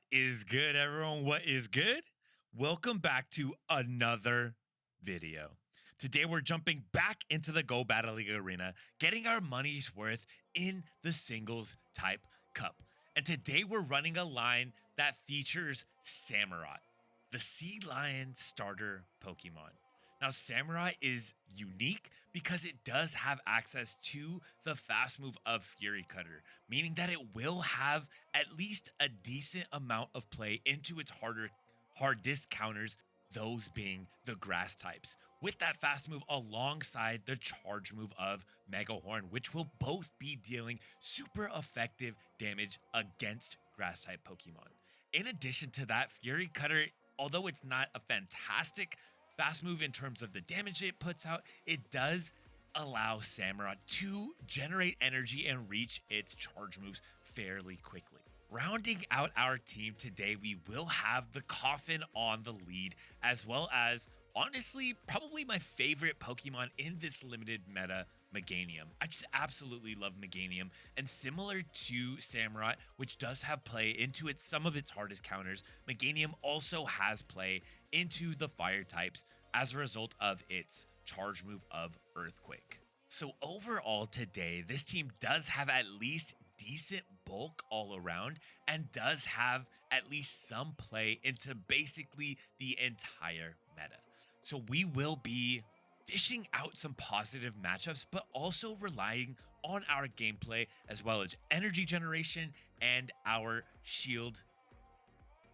Is good, everyone? What is good? Welcome back to another video. Today, we're jumping back into the Go Battle League arena, getting our money's worth in the singles type cup. And today, we're running a line that features Samurott, the Sea Lion starter Pokemon. Now, Samurott is unique because it does have access to the fast move of Fury Cutter, meaning that it will have at least a decent amount of play into its hardest counters, those being the grass types, with that fast move alongside the charge move of Mega Horn, which will both be dealing super effective damage against grass type Pokemon. In addition to that, Fury Cutter, although it's not a fantastic fast move in terms of the damage it puts out, it does allow Samurott to generate energy and reach its charge moves fairly quickly. Rounding out our team today, we will have the Coffin on the lead, as well as, honestly, probably my favorite Pokemon in this limited meta, Meganium. I just absolutely love Meganium, and similar to Samurott, which does have play into some of its hardest counters, Meganium also has play into the fire types as a result of its charge move of Earthquake. So overall today, this team does have at least decent bulk all around and does have at least some play into basically the entire meta. So we will be dishing out some positive matchups, but also relying on our gameplay as well as energy generation and our shield.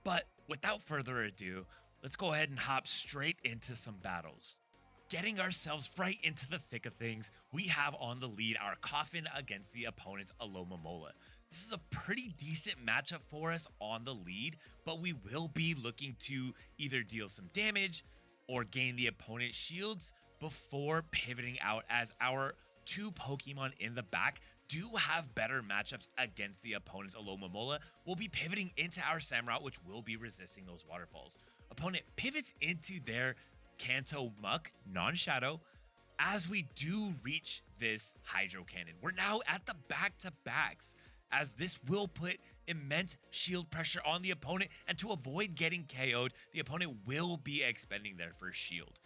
But without further ado, let's go ahead and hop straight into some battles. Getting ourselves right into the thick of things, we have on the lead our Coffin against the opponent's Alomomola. This is a pretty decent matchup for us on the lead, but we will be looking to either deal some damage or gain the opponent's shields before pivoting out, as our two Pokemon in the back do have better matchups against the opponent's Alomomola. We'll be pivoting into our Samurott, which will be resisting those waterfalls. Opponent pivots into their Kanto Muck, non-shadow, as we do reach this Hydro Cannon. We're now at the back-to-backs, as this will put immense shield pressure on the opponent, and to avoid getting KO'd, the opponent will be expending their first shield.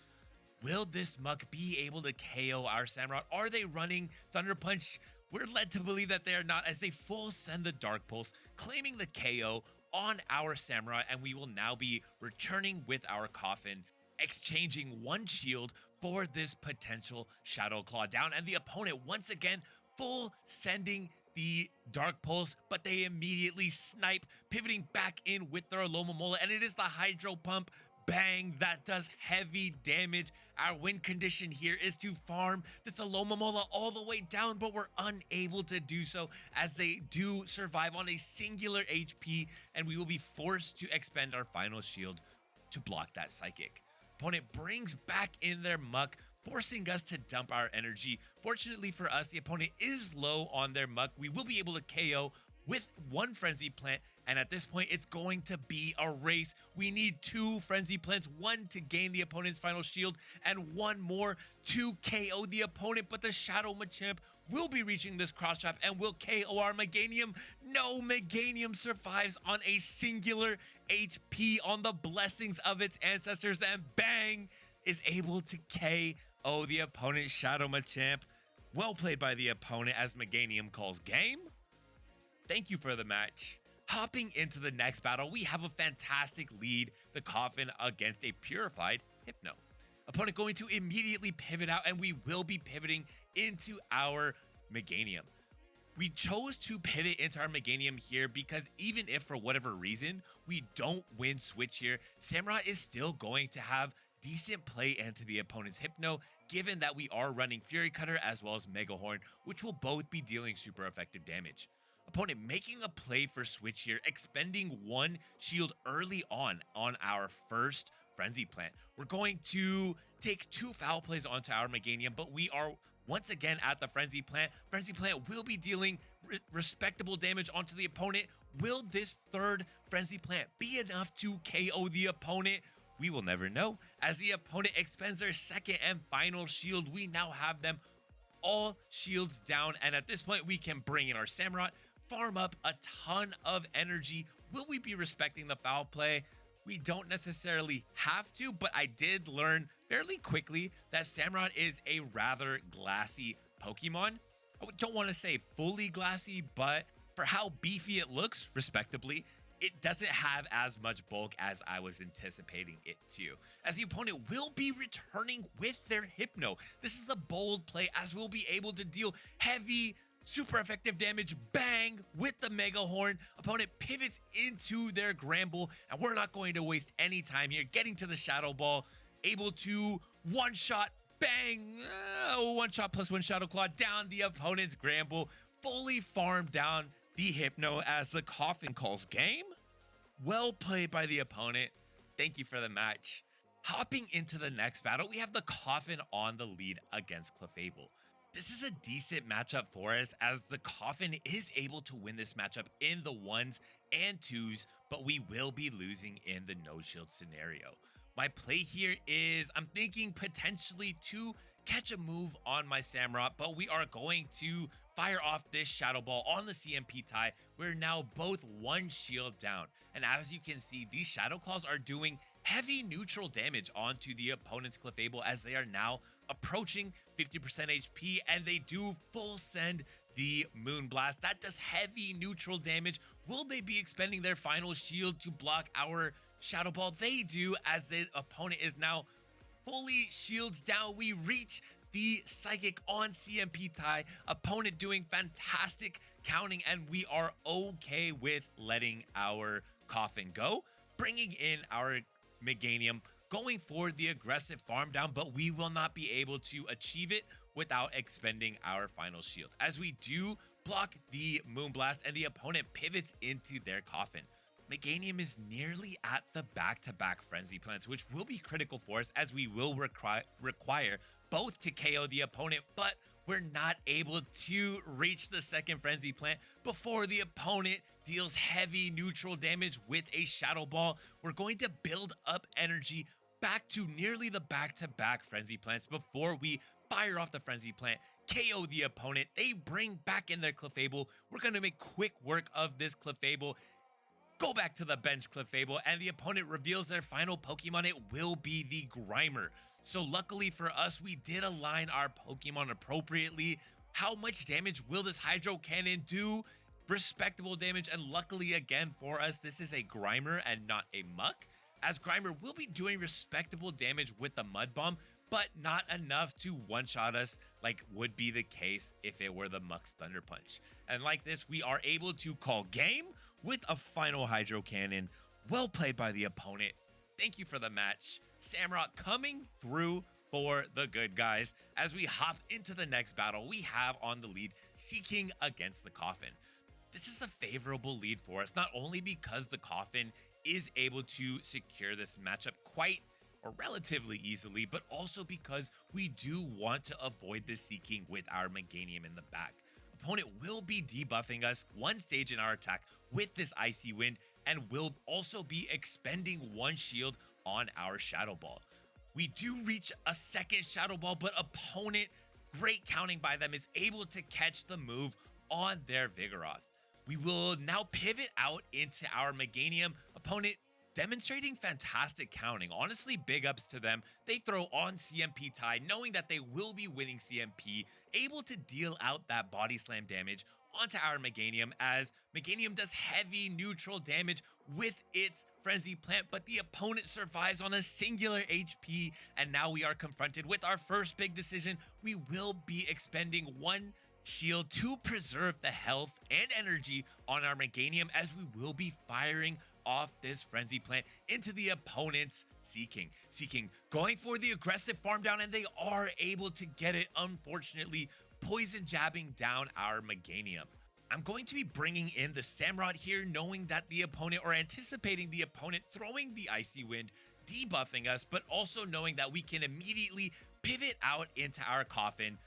Will this Muck be able to KO our Samurott? Are they running Thunder Punch? We're led to believe that they are not, as they full send the Dark Pulse, claiming the KO on our Samurott, and we will now be returning with our Coffin, exchanging one shield for this potential Shadow Claw down, and the opponent once again full sending the Dark Pulse, but they immediately snipe, pivoting back in with their Alomomola, and it is the Hydro Pump. Bang, that does heavy damage. Our win condition here is to farm this Alomomola all the way down, but we're unable to do so as they do survive on a singular HP, and we will be forced to expend our final shield to block that Psychic. Opponent brings back in their Muck, forcing us to dump our energy. Fortunately for us, the opponent is low on their Muck. We will be able to KO with one Frenzy Plant, and at this point, it's going to be a race. We need two Frenzy Plants, one to gain the opponent's final shield, and one more to KO the opponent, but the Shadow Machamp will be reaching this cross trap and will KO our Meganium. No, Meganium survives on a singular HP on the blessings of its ancestors, and bang, is able to KO the opponent's Shadow Machamp. Well played by the opponent, as Meganium calls game. Thank you for the match. Hopping into the next battle, we have a fantastic lead, the Coffin against a purified Hypno. Opponent going to immediately pivot out, and we will be pivoting into our Meganium. We chose to pivot into our Meganium here because even if for whatever reason we don't win switch here, Samurott is still going to have decent play into the opponent's Hypno, given that we are running Fury Cutter as well as Mega Horn, which will both be dealing super effective damage. Opponent making a play for switch here, expending one shield early on our first Frenzy Plant. We're going to take two foul plays onto our Meganium, but we are once again at the Frenzy Plant. Frenzy Plant will be dealing respectable damage onto the opponent. Will this third Frenzy Plant be enough to KO the opponent? We will never know. As the opponent expends their second and final shield, we now have them all shields down, and at this point we can bring in our Samurott, farm up a ton of energy Will we be respecting the foul play? We don't necessarily have to, but I did learn fairly quickly that Samurott is a rather glassy Pokemon. I don't want to say fully glassy, but for how beefy it looks, respectably, it doesn't have as much bulk as I was anticipating it to, as the opponent will be returning with their Hypno. This is a bold play, as we'll be able to deal heavy, super effective damage, bang, with the Mega Horn. Opponent pivots into their Gramble, and we're not going to waste any time here. Getting to the Shadow Ball, able to one-shot, bang, one-shot plus one Shadow Claw down the opponent's Gramble, fully farmed down the Hypno as the Coffin calls game. Well played by the opponent. Thank you for the match. Hopping into the next battle, we have the Coffin on the lead against Clefable. This is a decent matchup for us, as the Coffin is able to win this matchup in the 1s and 2s, but we will be losing in the no shield scenario. My play here is I'm thinking potentially to catch a move on my Samurott, but we are going to fire off this Shadow Ball on the CMP tie. We're now both one shield down. And as you can see, these Shadow Claws are doing heavy neutral damage onto the opponent's Clefable, as they are now approaching 50% HP, and they do full send the Moonblast. That does heavy neutral damage. Will they be expending their final shield to block our Shadow Ball? They do, as the opponent is now fully shields down. We reach the Psychic on CMP tie. Opponent doing fantastic counting, and we are okay with letting our Coffin go. Bringing in our Meganium, going for the aggressive farm down, but we will not be able to achieve it without expending our final shield, as we do block the Moonblast and the opponent pivots into their Coffin. Meganium is nearly at the back-to-back Frenzy Plants, which will be critical for us, as we will require both to KO the opponent, but we're not able to reach the second Frenzy Plant before the opponent deals heavy neutral damage with a Shadow Ball. We're going to build up energy back to nearly the back-to-back Frenzy Plants before we fire off the Frenzy Plant, KO the opponent. They bring back in their Clefable. We're going to make quick work of this Clefable, go back to the bench Clefable, and the opponent reveals their final Pokemon. It will be the Grimer. So luckily for us, we did align our Pokemon appropriately. How much damage will this Hydro Cannon do? Respectable damage, and luckily again for us, this is a Grimer and not a Muck, as Grimer will be doing respectable damage with the Mud Bomb, but not enough to one-shot us like would be the case if it were the Muck's Thunder Punch. And like this, we are able to call game with a final Hydro Cannon. Well played by the opponent. Thank you for the match. Samurott coming through for the good guys. As we hop into the next battle, we have on the lead Seaking against the Coffin. This is a favorable lead for us, not only because the Coffin is able to secure this matchup quite or relatively easily, but also because we do want to avoid the Seaking with our Meganium in the back. Opponent will be debuffing us one stage in our attack with this Icy Wind, and will also be expending one shield on our Shadow Ball. We do reach a second Shadow Ball, but opponent, great counting by them, is able to catch the move on their Vigoroth. We will now pivot out into our Meganium. Opponent demonstrating fantastic counting. Honestly, big ups to them. They throw on CMP tie, knowing that they will be winning CMP, able to deal out that body slam damage onto our Meganium, as Meganium does heavy neutral damage with its Frenzy Plant, but the opponent survives on a singular HP, and now we are confronted with our first big decision. We will be expending one shield to preserve the health and energy on our Meganium, as we will be firing off this Frenzy Plant into the opponent's Seaking. Seaking going for the aggressive farm down, and they are able to get it, unfortunately poison jabbing down our Meganium. I'm going to be bringing in the Samurott here, knowing that the opponent, or anticipating the opponent throwing the Icy Wind, debuffing us, but also knowing that we can immediately pivot out into our Coffin.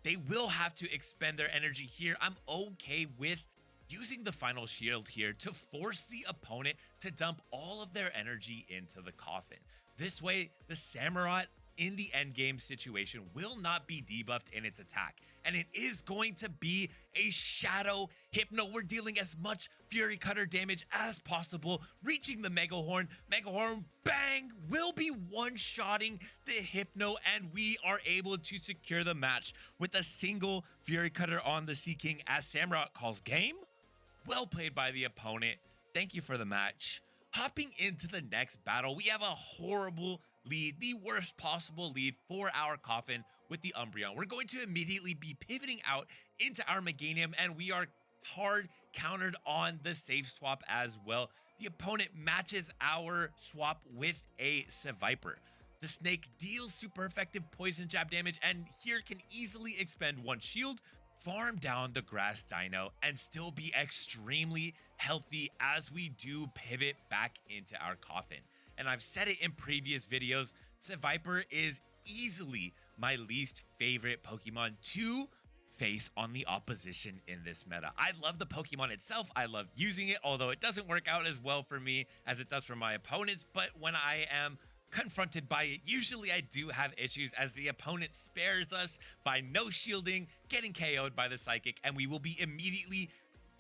They will have to expend their energy here. I'm okay with using the final shield here to force the opponent to dump all of their energy into the Coffin. This way, the Samurott in the endgame situation will not be debuffed in its attack, and it is going to be a Shadow Hypno. We're dealing as much Fury Cutter damage as possible, reaching the Mega Horn. Mega Horn, bang, will be one-shotting the Hypno, and we are able to secure the match with a single Fury Cutter on the Sea King as Samurott calls game. Well played by the opponent. Thank you for the match. Hopping into the next battle, we have a horrible lead, the worst possible lead for our Coffin with the Umbreon. We're going to immediately be pivoting out into our Meganium, and we are hard countered on the safe swap as well. The opponent matches our swap with a Seviper. The snake deals super effective poison jab damage, and here can easily expend one shield, farm down the grass dino, and still be extremely healthy as we do pivot back into our Coffin. And I've said it in previous videos, Seviper is easily my least favorite Pokemon to face on the opposition in this meta. I love the Pokemon itself, I love using it, although it doesn't work out as well for me as it does for my opponents, but when I am confronted by it, usually I do have issues as the opponent spares us by no shielding, getting KO'd by the Psychic, and we will be immediately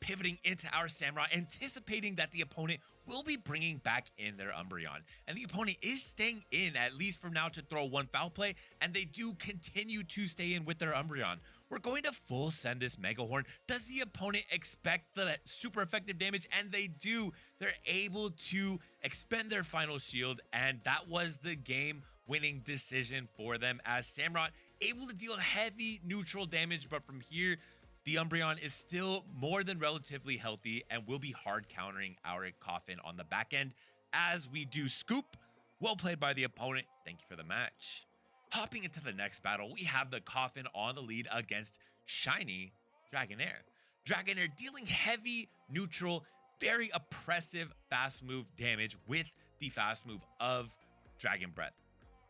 pivoting into our Samurott, anticipating that the opponent will be bringing back in their Umbreon. And the opponent is staying in, at least for now, to throw one foul play, and they do continue to stay in with their Umbreon. We're going to full send this Mega Horn. Does the opponent expect the super effective damage? And they do. They're able to expend their final shield, and that was the game-winning decision for them as Samurott able to deal heavy neutral damage, but from here, the Umbreon is still more than relatively healthy and will be hard countering our Coffin on the back end as we do scoop. Well played by the opponent. Thank you for the match. Hopping into the next battle, we have the Coffin on the lead against Shiny Dragonair. Dragonair dealing heavy neutral, very oppressive fast move damage with the fast move of Dragon Breath.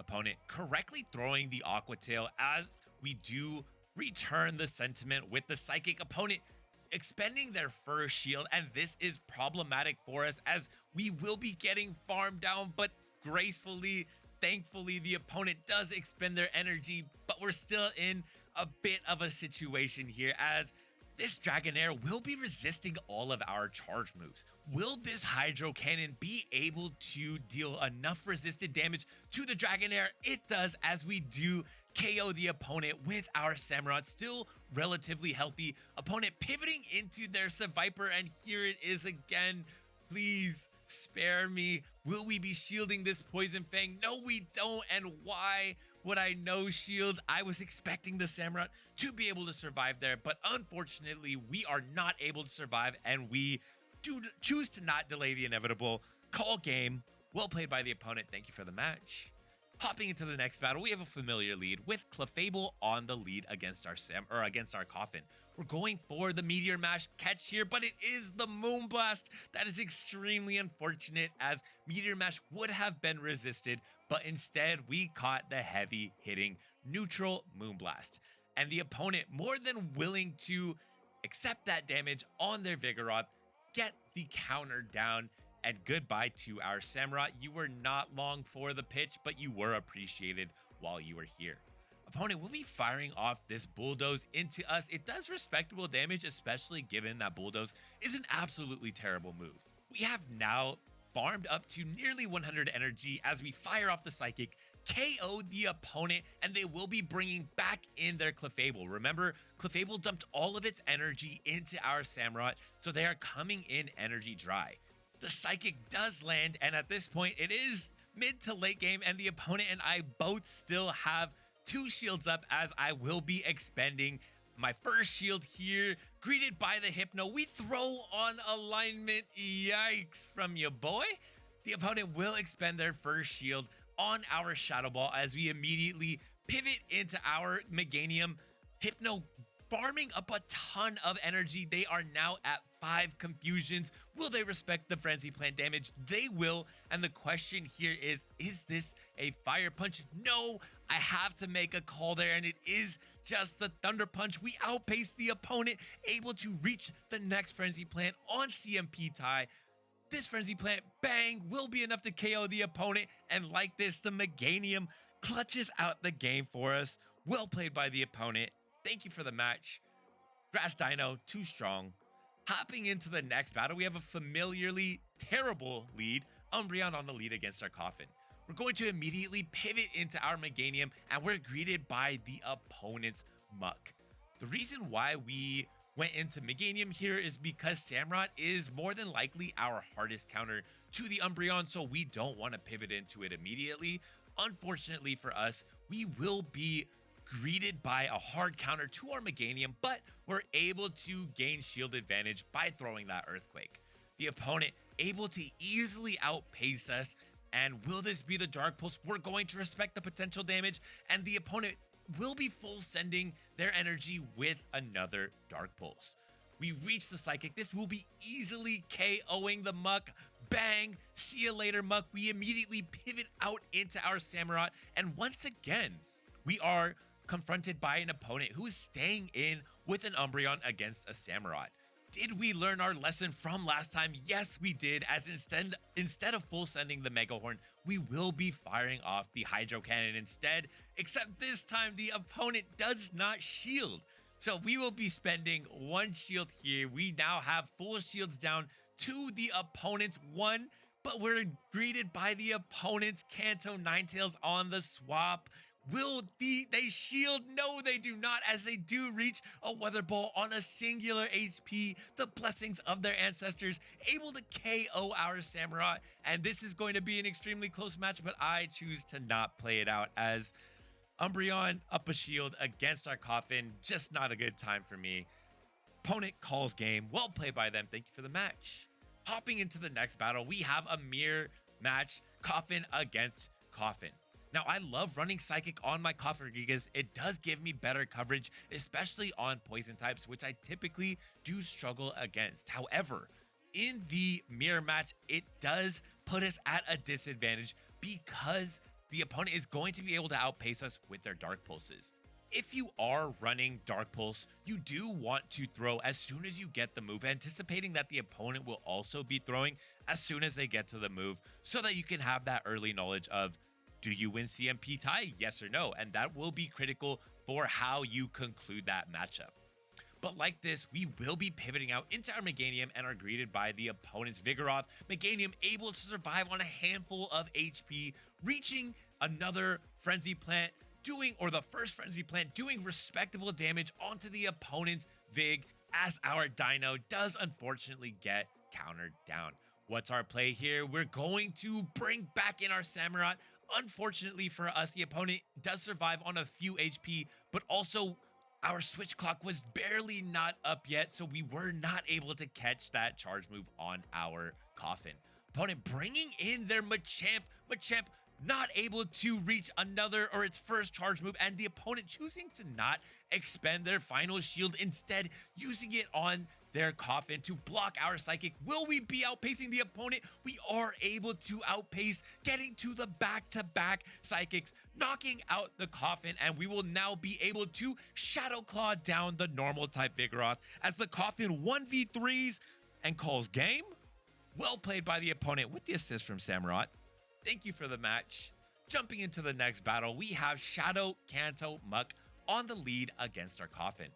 Opponent correctly throwing the Aqua Tail as we do return the sentiment with the Psychic. Opponent expending their first shield, and this is problematic for us as we will be getting farmed down, but gracefully, thankfully, the opponent does expend their energy, but we're still in a bit of a situation here as this Dragonair will be resisting all of our charge moves. Will this Hydro Cannon be able to deal enough resisted damage to the Dragonair? It does, as we do KO the opponent with our Samurott, still relatively healthy. Opponent pivoting into their Seviper, and here it is again. Please spare me. Will we be shielding this Poison Fang? No, we don't. And why would I no shield? I was expecting the Samurott to be able to survive there, but unfortunately, we are not able to survive, and we do choose to not delay the inevitable. Call game. Well played by the opponent. Thank you for the match. Hopping into the next battle, we have a familiar lead with Clefable on the lead against our Coffin. We're going for the Meteor Mash catch here, but it is the Moonblast. That is extremely unfortunate as Meteor Mash would have been resisted, but instead we caught the heavy hitting neutral Moonblast. And the opponent more than willing to accept that damage on their Vigoroth, get the counter down, and goodbye to our Samurott. You were not long for the pitch, but you were appreciated while you were here. Opponent will be firing off this Bulldoze into us. It does respectable damage, especially given that Bulldoze is an absolutely terrible move. We have now farmed up to nearly 100 energy as we fire off the Psychic, KO the opponent, and they will be bringing back in their Clefable. Remember, Clefable dumped all of its energy into our Samurott, so they are coming in energy dry. The Psychic does land, and at this point, it is mid to late game, and the opponent and I both still have 2 shields up as I will be expending my first shield here. Greeted by the Hypno, we throw on alignment. Yikes from your boy. The opponent will expend their first shield on our Shadow Ball as we immediately pivot into our Meganium. Hypno farming up a ton of energy. They are now at 5 confusions. Will they respect the Frenzy Plant damage? They will. And the question here is this a Fire Punch? No, I have to make a call there, and it is just the Thunder Punch. We outpace the opponent, able to reach the next Frenzy Plant on CMP tie. This Frenzy Plant, bang, will be enough to KO the opponent. And like this, the Meganium clutches out the game for us. Well played by the opponent. Thank you for the match. Grass Dino, too strong. Hopping into the next battle, we have a familiarly terrible lead, Umbreon on the lead against our Coffin. We're going to immediately pivot into our Meganium, and we're greeted by the opponent's Muck. The reason why we went into Meganium here is because Samurott is more than likely our hardest counter to the Umbreon, so we don't want to pivot into it immediately. Unfortunately for us, we will be greeted by a hard counter to our Meganium, but we're able to gain shield advantage by throwing that Earthquake. The opponent able to easily outpace us, and will this be the Dark Pulse? We're going to respect the potential damage, and the opponent will be full sending their energy with another Dark Pulse. We reach the Psychic. This will be easily KOing the Muck. Bang! See you later, Muck. We immediately pivot out into our Samurott, and once again, we are confronted by an opponent who is staying in with an Umbreon against a Samurott. Did we learn our lesson from last time? Yes, we did, as instead of full sending the Mega Horn, we will be firing off the Hydro Cannon instead, except this time the opponent does not shield. So we will be spending one shield here. We now have full shields down to the opponent's one, but we're greeted by the opponent's Kanto Ninetales on the swap. Will they shield? No, they do not, as they do reach a Weather Ball on a singular HP. The blessings of their ancestors, able to KO our Samurott. And this is going to be an extremely close match, but I choose to not play it out, as Umbreon up a shield against our Coffin. Just not a good time for me. Opponent calls game. Well played by them. Thank you for the match. Hopping into the next battle, we have a mirror match, Coffin against Coffin. Now, I love running Psychic on my Cofagrigas. It does give me better coverage, especially on poison types, which I typically do struggle against. However, in the mirror match, it does put us at a disadvantage because the opponent is going to be able to outpace us with their Dark Pulses. If you are running Dark Pulse, you do want to throw as soon as you get the move, anticipating that the opponent will also be throwing as soon as they get to the move, so that you can have that early knowledge of, do you win CMP tie? Yes or no? And that will be critical for how you conclude that matchup. But like this, we will be pivoting out into our Meganium and are greeted by the opponent's Vigoroth. Meganium able to survive on a handful of HP, reaching another Frenzy Plant, the first Frenzy Plant, doing respectable damage onto the opponent's Vig, as our Dino does unfortunately get countered down. What's our play here? We're going to bring back in our Samurott. Unfortunately for us, the opponent does survive on a few HP, but also our switch clock was barely not up yet, so we were not able to catch that charge move on our Coffin. Opponent bringing in their Machamp. Machamp not able to reach another or its first charge move, and the opponent choosing to not expend their final shield, instead using it on their Coffin to block our Psychic. Will we be outpacing the opponent? We are able to outpace, getting to the back-to-back Psychics, knocking out the Coffin, and we will now be able to Shadow Claw down the normal type Vigoroth as the Coffin 1v3s and calls game. Well played by the opponent with the assist from Samurott. Thank you for the match. Jumping into the next battle, we have Shadow Kanto Muck on the lead against our Coffin.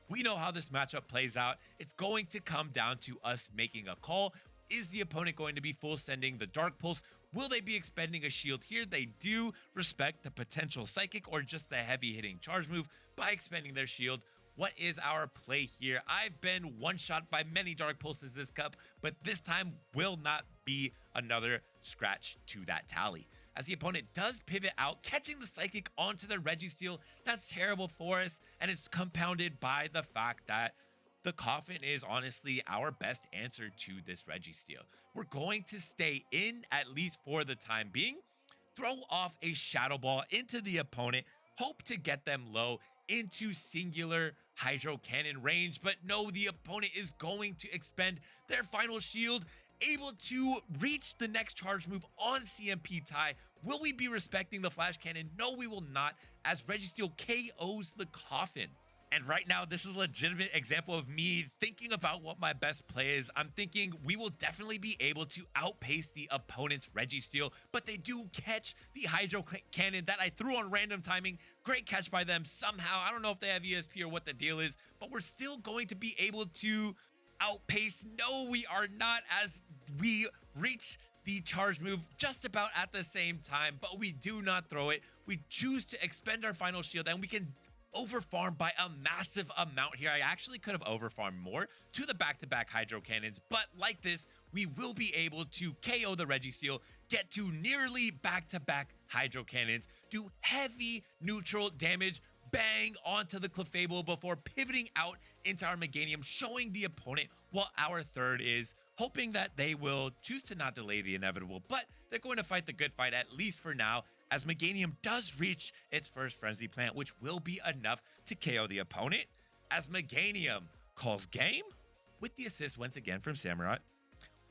We know how this matchup plays out. It's going to come down to us making a call. Is the opponent going to be full sending the Dark Pulse? Will they be expending a shield here? They do respect the potential Psychic or just the heavy hitting charge move by expending their shield. What is our play here? I've been one-shot by many Dark Pulses this cup, but this time will not be another scratch to that tally, as the opponent does pivot out, catching the Psychic onto the Registeel. That's terrible for us, and it's compounded by the fact that the Coffin is honestly our best answer to this Registeel. We're going to stay in, at least for the time being, throw off a Shadow Ball into the opponent, hope to get them low into singular Hydro Cannon range, but no, the opponent is going to expend their final shield, able to reach the next charge move on CMP tie. Will we be respecting the Flash Cannon? No, we will not, as Registeel KOs the Coffin. And right now, this is a legitimate example of me thinking about what my best play is. I'm thinking we will definitely be able to outpace the opponent's Registeel, but they do catch the Hydro Cannon that I threw on random timing. Great catch by them somehow. I don't know if they have ESP or what the deal is, but we're still going to be able to outpace. No, we are not, as we reach the charge move just about at the same time, but we do not throw it. We choose to expend our final shield, and we can overfarm by a massive amount here. I actually could have overfarmed more to the back-to-back Hydro Cannons, but like this, we will be able to KO the Registeel, get to nearly back-to-back Hydro Cannons, do heavy neutral damage, bang onto the Clefable before pivoting out into our Meganium, showing the opponent what our third is, hoping that they will choose to not delay the inevitable, but they're going to fight the good fight, at least for now, as Meganium does reach its first Frenzy Plant, which will be enough to KO the opponent, as Meganium calls game with the assist once again from Samurott.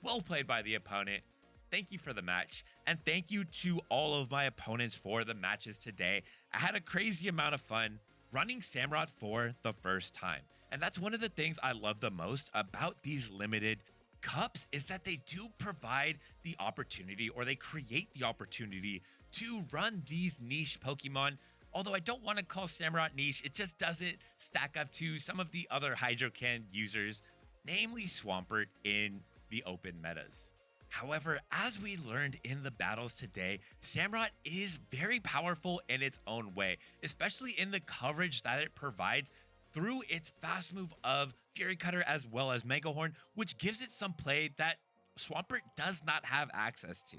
Well played by the opponent. Thank you for the match, and thank you to all of my opponents for the matches today. I had a crazy amount of fun running Samurott for the first time, and that's one of the things I love the most about these limited cups, is that they do provide the opportunity, or they create the opportunity to run these niche Pokemon. Although I don't want to call Samurott niche, it just doesn't stack up to some of the other Hydrocan users, namely Swampert, in the open metas. However, as we learned in the battles today, Samurott is very powerful in its own way, especially in the coverage that it provides through its fast move of Fury Cutter as well as Mega Horn, which gives it some play that Swampert does not have access to.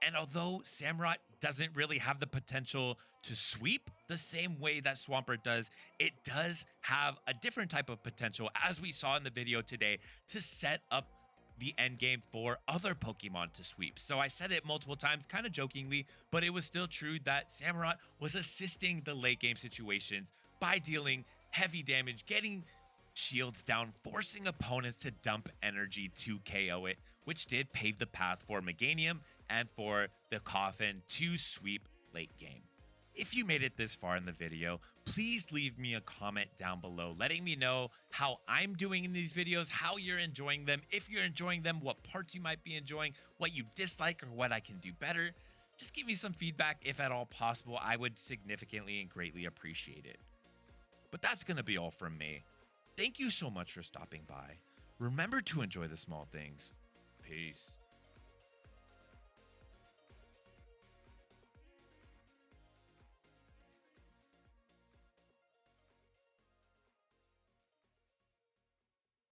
And although Samurott doesn't really have the potential to sweep the same way that Swampert does, it does have a different type of potential, as we saw in the video today, to set up the end game for other Pokemon to sweep. So I said it multiple times, kind of jokingly, but it was still true that Samurott was assisting the late game situations by dealing heavy damage, getting shields down, forcing opponents to dump energy to KO it, which did pave the path for Meganium and for the Coffin to sweep late game. If you made it this far in the video, please leave me a comment down below letting me know how I'm doing in these videos, how you're enjoying them, if you're enjoying them, what parts you might be enjoying, what you dislike, or what I can do better. Just give me some feedback if at all possible. I would significantly and greatly appreciate it. But that's going to be all from me. Thank you so much for stopping by. Remember to enjoy the small things. Peace.